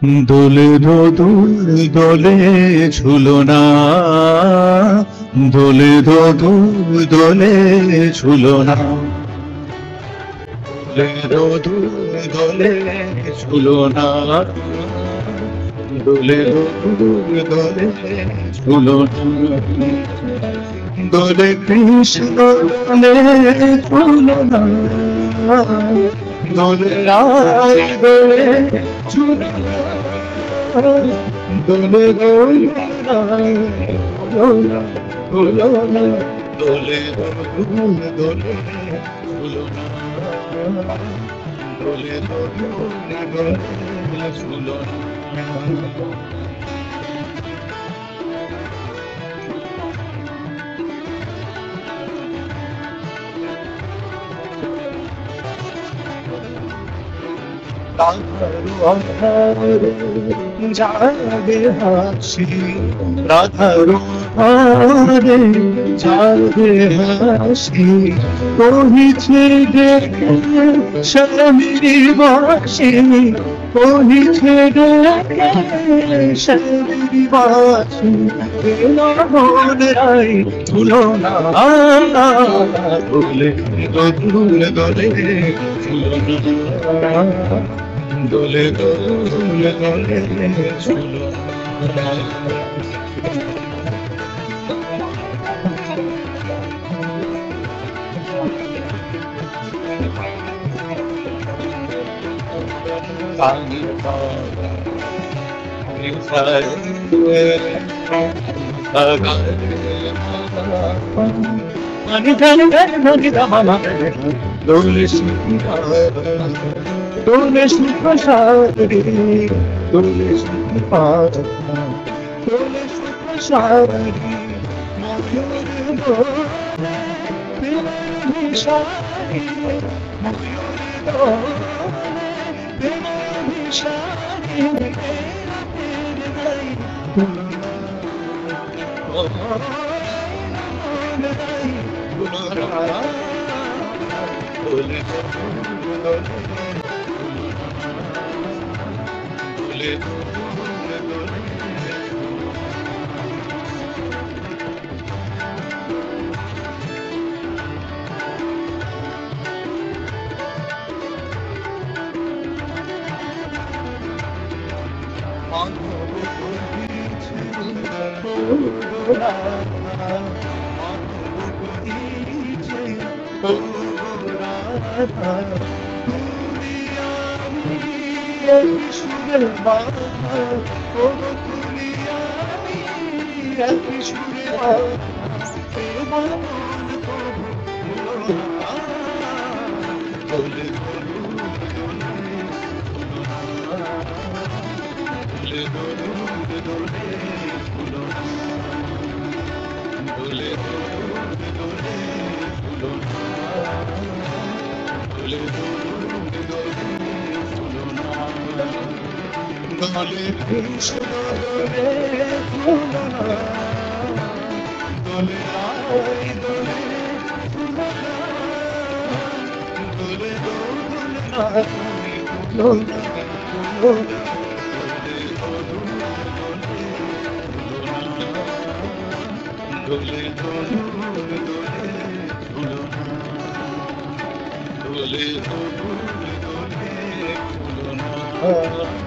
দোলে দোদুল দোলে ঝুলনা, দোলে দোদুল দোলে ঝুলনা, দোলে দোদুল দোলে ঝুলনা, দোলে দোদুল দোলে ঝুলনা, দোলে কৃষ্ণ দোলে ঝুলনা, দোলে রায় দোলে ঝুলনা, দোলে দোলে রায় ঝুলনা, ঝুলনা, দোলে দোদুল দোলে ঝুলনা, দোলে দোদুল দোলে ঝুলনা। জাগে হাসি রাধার হারে, জাগে হাসি কহিছে ডেকে স্বামীর বাসি, কহিছে ডেকে স্বামীর বাসি, মন রাই তুলনা, দোলে দোলে দোলে ঝুলনা, দোলে দোলে দোলে ঝুলনা। দোলে দোলে সুপ্রসাদে, দোলে সুপ্রসাদ, দোলে সুপ্রসাদে, ময়ূর দোলে বিষাদে, ময়ূর দোলে বিষাদে, দোলে কৃষ্ণ দোলে ঝুলনা, দোলে রায় দোলে ঝুলনা, দোলে দোলে রায় ঝুলনা, দোলে দোলে দোলে ঝুলনা, দোলে দোলে ঝুলনা।